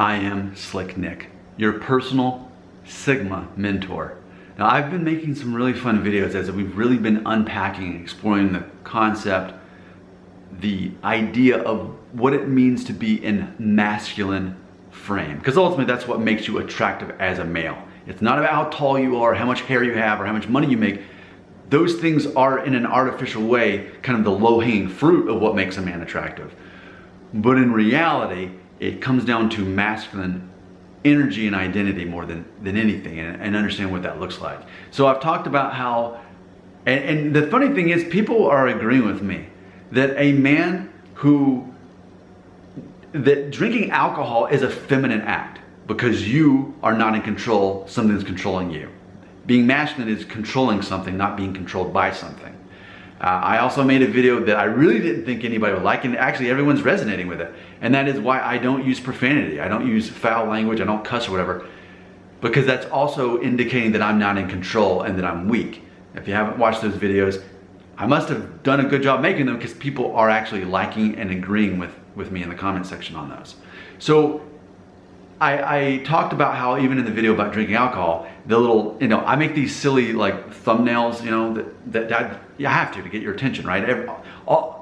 I am Slick Nick, your personal Sigma mentor. Now, I've been making some really fun videos as we've really been unpacking and exploring the concept, the idea of what it means to be in masculine frame. Because ultimately that's what makes you attractive as a male. It's not about how tall you are, how much hair you have, or how much money you make. Those things are, in an artificial way, kind of the low-hanging fruit of what makes a man attractive. But in reality, it comes down to masculine energy and identity more than anything, and understand what that looks like. So I've talked about how, and the funny thing is, people are agreeing with me that a man that drinking alcohol is a feminine act because you are not in control, something's controlling you. Being masculine is controlling something, not being controlled by something. I also made a video that I really didn't think anybody would like, and actually everyone's resonating with it. And that is why I don't use profanity. I don't use foul language. I don't cuss or whatever, because that's also indicating that I'm not in control and that I'm weak. If you haven't watched those videos, I must have done a good job making them, because people are actually liking and agreeing with me in the comment section on those. So I talked about how even in the video about drinking alcohol, the little, I make these silly like thumbnails, that you have to get your attention, right?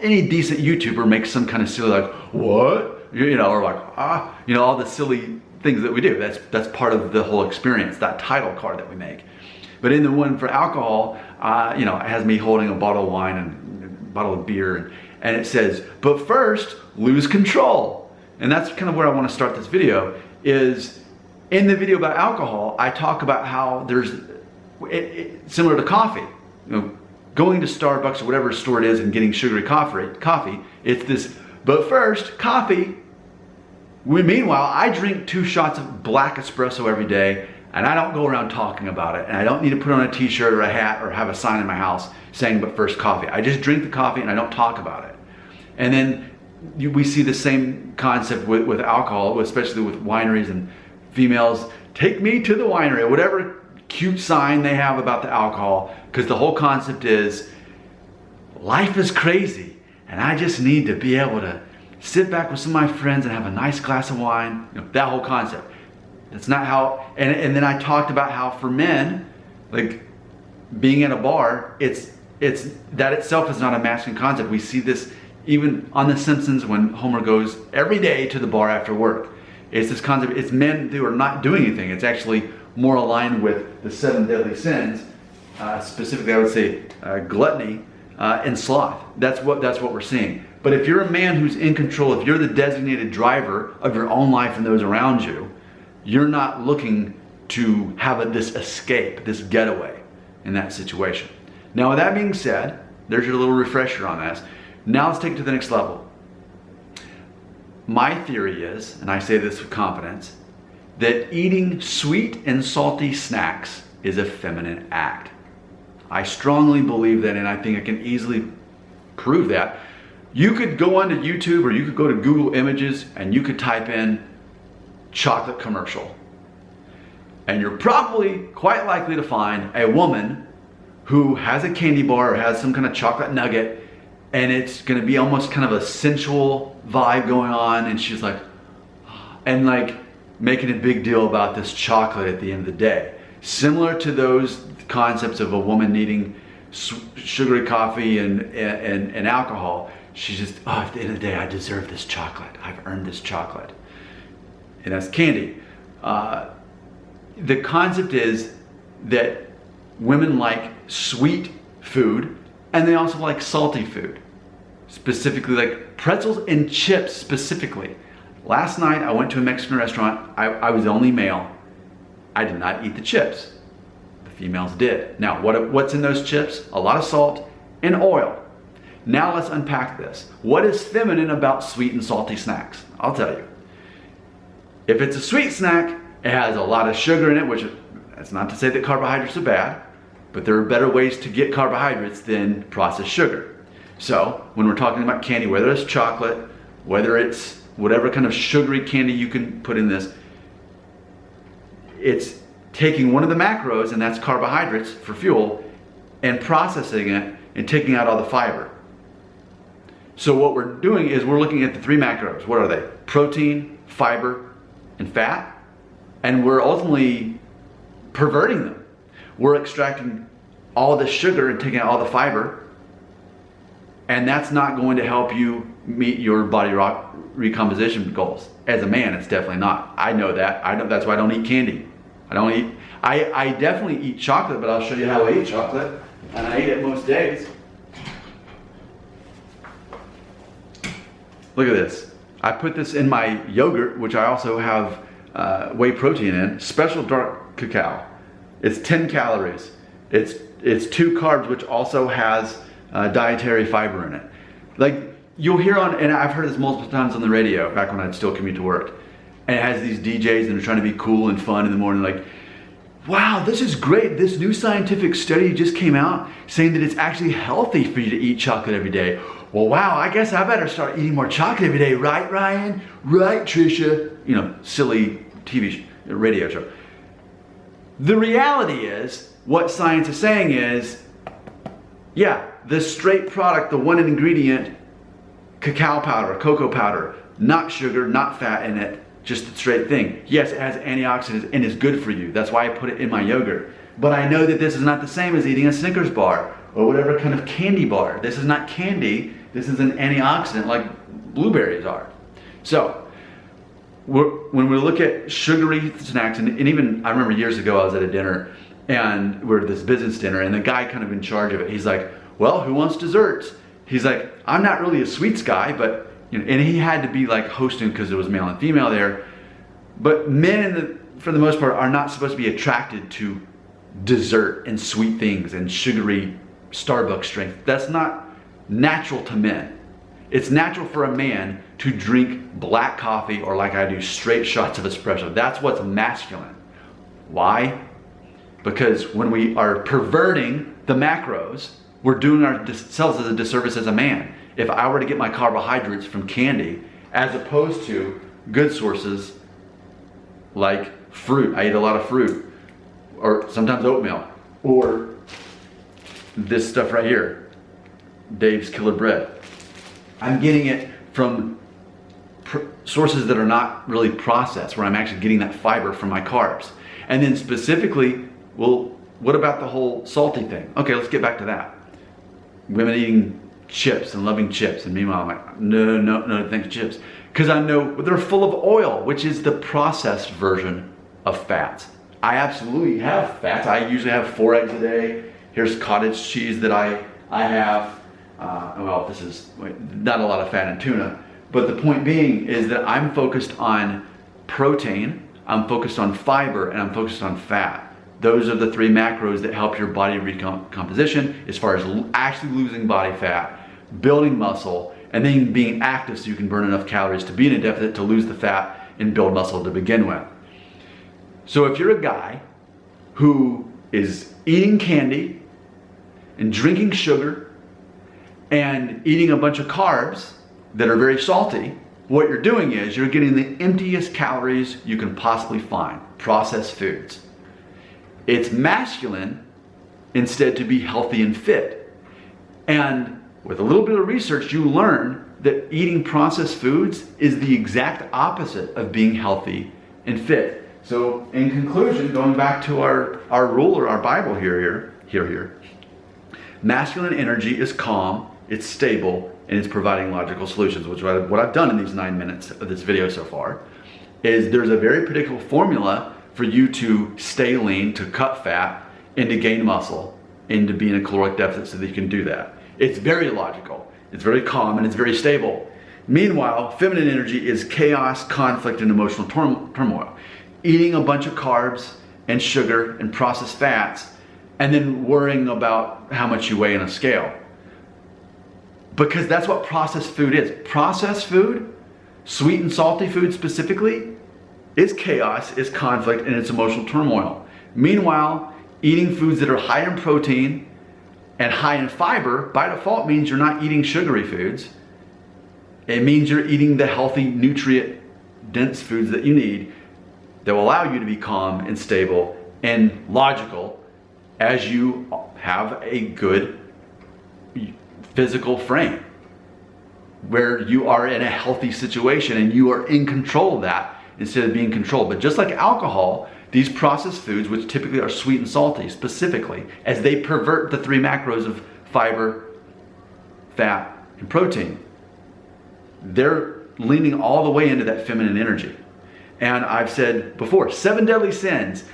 Any decent YouTuber makes some kind of silly like, what? Or like, all the silly things that we do. That's part of the whole experience, that title card that we make. But in the one for alcohol, it has me holding a bottle of wine and a bottle of beer, and it says, but first, lose control. And that's kind of where I want to start this video. Is in the video about alcohol, I talk about how there's, similar to coffee, going to Starbucks or whatever store it is and getting sugary coffee, it's this, but first, coffee. Meanwhile, I drink 2 shots of black espresso every day, and I don't go around talking about it, and I don't need to put on a t-shirt or a hat or have a sign in my house saying, but first coffee. I just drink the coffee and I don't talk about it. And then we see the same concept with alcohol, especially with wineries and females. Take me to the winery, or whatever cute sign they have about the alcohol, because the whole concept is life is crazy and I just need to be able to sit back with some of my friends and have a nice glass of wine. That whole concept. That's not how, and then I talked about how for men, like being at a bar, it's that itself is not a masculine concept. We see this even on The Simpsons when Homer goes every day to the bar after work. It's this concept, it's men who are not doing anything. It's actually more aligned with the 7 deadly sins, specifically I would say gluttony and sloth. That's what we're seeing. But if you're a man who's in control, if you're the designated driver of your own life and those around you, you're not looking to have this escape, this getaway in that situation. Now, with that being said, there's your little refresher on this. Now let's take it to the next level. My theory is, and I say this with confidence, that eating sweet and salty snacks is a feminine act. I strongly believe that, and I think I can easily prove that. You could go onto YouTube or you could go to Google Images and you could type in chocolate commercial. And you're probably quite likely to find a woman who has a candy bar or has some kind of chocolate nugget, and it's gonna be almost kind of a sensual vibe going on, and she's like, and like making a big deal about this chocolate at the end of the day. Similar to those concepts of a woman needing sugary coffee and alcohol. She's just, at the end of the day, I deserve this chocolate. I've earned this chocolate. And that's candy. The concept is that women like sweet food, and they also like salty food, specifically like pretzels and chips specifically. Last night I went to a Mexican restaurant. I was the only male. I did not eat the chips. The females did. Now what's in those chips? A lot of salt and oil. Now let's unpack this. What is feminine about sweet and salty snacks? I'll tell you. If it's a sweet snack, it has a lot of sugar in it, which that's not to say that carbohydrates are bad, but there are better ways to get carbohydrates than processed sugar. So when we're talking about candy, whether it's chocolate, whether it's whatever kind of sugary candy you can put in this, it's taking one of the macros, and that's carbohydrates for fuel, and processing it and taking out all the fiber. So what we're doing is we're looking at the 3 macros. What are they? Protein, fiber, and fat, and we're ultimately perverting them. We're extracting all the sugar and taking out all the fiber, and that's not going to help you meet your body recomposition goals. As a man, it's definitely not. I know that. That's why I don't eat candy. I definitely eat chocolate, but I'll show you how I eat chocolate, and I eat it most days. Look at this. I put this in my yogurt, which I also have whey protein in, special dark cacao. It's 10 calories. It's 2 carbs, which also has dietary fiber in it. Like you'll hear on, and I've heard this multiple times on the radio back when I'd still commute to work, and it has these DJs and they're trying to be cool and fun in the morning, like, wow, this is great. This new scientific study just came out saying that it's actually healthy for you to eat chocolate every day. Well, wow, I guess I better start eating more chocolate every day, right, Ryan? Right, Trisha? You know, silly TV radio show. The reality is, what science is saying is, yeah, the straight product, the one ingredient, cacao powder, cocoa powder, not sugar, not fat in it, just the straight thing. Yes, it has antioxidants and is good for you. That's why I put it in my yogurt. But I know that this is not the same as eating a Snickers bar or whatever kind of candy bar. This is not candy. This is an antioxidant like blueberries are. So, when we look at sugary snacks, and even, I remember years ago I was at a dinner, and we're at this business dinner, and the guy kind of in charge of it, he's like, well, who wants desserts? He's like, I'm not really a sweets guy, but, you know, and he had to be like hosting because there was male and female there. But men, for the most part, are not supposed to be attracted to dessert and sweet things and sugary Starbucks drink. That's not natural to men. It's natural for a man to drink black coffee, or like I do, straight shots of espresso. That's what's masculine. Why? Because when we are perverting the macros, we're doing ourselves as a disservice as a man. If I were to get my carbohydrates from candy, as opposed to good sources like fruit, I eat a lot of fruit, or sometimes oatmeal, or this stuff right here, Dave's Killer Bread. I'm getting it from sources that are not really processed, where I'm actually getting that fiber from my carbs. And then specifically, well, what about the whole salty thing? Okay, let's get back to that. Women eating chips and loving chips, and meanwhile I'm like, no, thanks, chips. Because I know they're full of oil, which is the processed version of fats. I absolutely have fats. I usually have 4 eggs a day. Here's cottage cheese that I have. Well, this is not a lot of fat in tuna, but the point being is that I'm focused on protein, I'm focused on fiber, and I'm focused on fat. Those are the 3 macros that help your body recomposition as far as actually losing body fat, building muscle, and then being active so you can burn enough calories to be in a deficit to lose the fat and build muscle to begin with. So if you're a guy who is eating candy and drinking sugar and eating a bunch of carbs that are very salty, what you're doing is you're getting the emptiest calories you can possibly find, processed foods. It's masculine instead to be healthy and fit. And with a little bit of research, you learn that eating processed foods is the exact opposite of being healthy and fit. So in conclusion, going back to our rule or our Bible here, masculine energy is calm, it's stable, and it's providing logical solutions, which is what I've done in these 9 minutes of this video so far, is there's a very predictable formula for you to stay lean, to cut fat, and to gain muscle, and to be in a caloric deficit so that you can do that. It's very logical, it's very calm, and it's very stable. Meanwhile, feminine energy is chaos, conflict, and emotional turmoil. Eating a bunch of carbs and sugar and processed fats, and then worrying about how much you weigh in a scale. Because that's what processed food is. Processed food, sweet and salty food specifically, is chaos, is conflict, and it's emotional turmoil. Meanwhile, eating foods that are high in protein and high in fiber, by default means you're not eating sugary foods. It means you're eating the healthy, nutrient-dense foods that you need that will allow you to be calm and stable and logical as you have a good physical frame where you are in a healthy situation and you are in control of that instead of being controlled. But just like alcohol, these processed foods, which typically are sweet and salty specifically, as they pervert the 3 macros of fiber, fat, and protein, they're leaning all the way into that feminine energy. And I've said before, 7 deadly sins.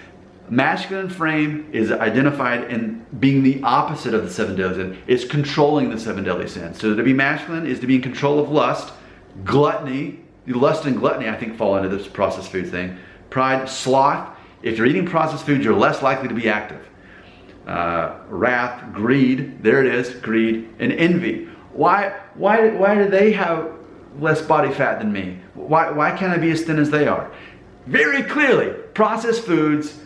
Masculine frame is identified in being the opposite of the 7 deadly sins. It's controlling the 7 deadly sins. So to be masculine is to be in control of lust, gluttony. Lust and gluttony, I think, fall into this processed food thing. Pride, sloth. If you're eating processed food, you're less likely to be active. Wrath, greed. There it is, greed, and envy. Why do they have less body fat than me? Why can't I be as thin as they are? Very clearly, processed foods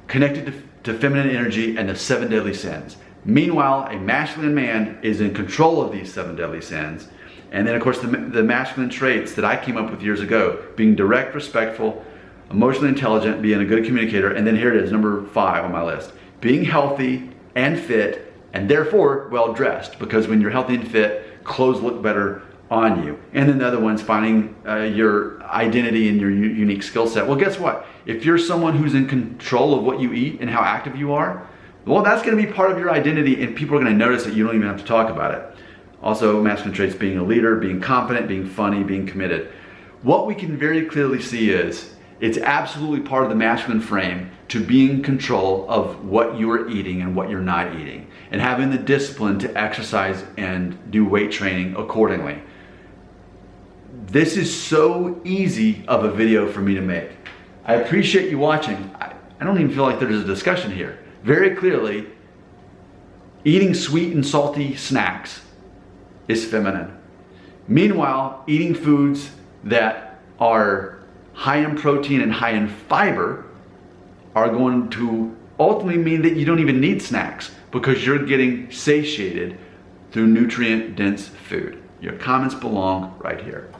connected to feminine energy and the 7 deadly sins. Meanwhile, a masculine man is in control of these 7 deadly sins. And then, of course, the masculine traits that I came up with years ago: being direct, respectful, emotionally intelligent, being a good communicator. And then here it is, number 5 on my list: being healthy and fit, and therefore well-dressed, because when you're healthy and fit, clothes look better on you. And then the other one's finding your identity and your unique skill set. Well, guess what? If you're someone who's in control of what you eat and how active you are, well, that's going to be part of your identity, and people are going to notice that you don't even have to talk about it. Also, masculine traits: being a leader, being confident, being funny, being committed. What we can very clearly see is it's absolutely part of the masculine frame to be in control of what you are eating and what you're not eating, and having the discipline to exercise and do weight training accordingly. This is so easy of a video for me to make. I appreciate you watching. I don't even feel like there's a discussion here. Very clearly, eating sweet and salty snacks is feminine. Meanwhile, eating foods that are high in protein and high in fiber are going to ultimately mean that you don't even need snacks, because you're getting satiated through nutrient-dense food. Your comments belong right here.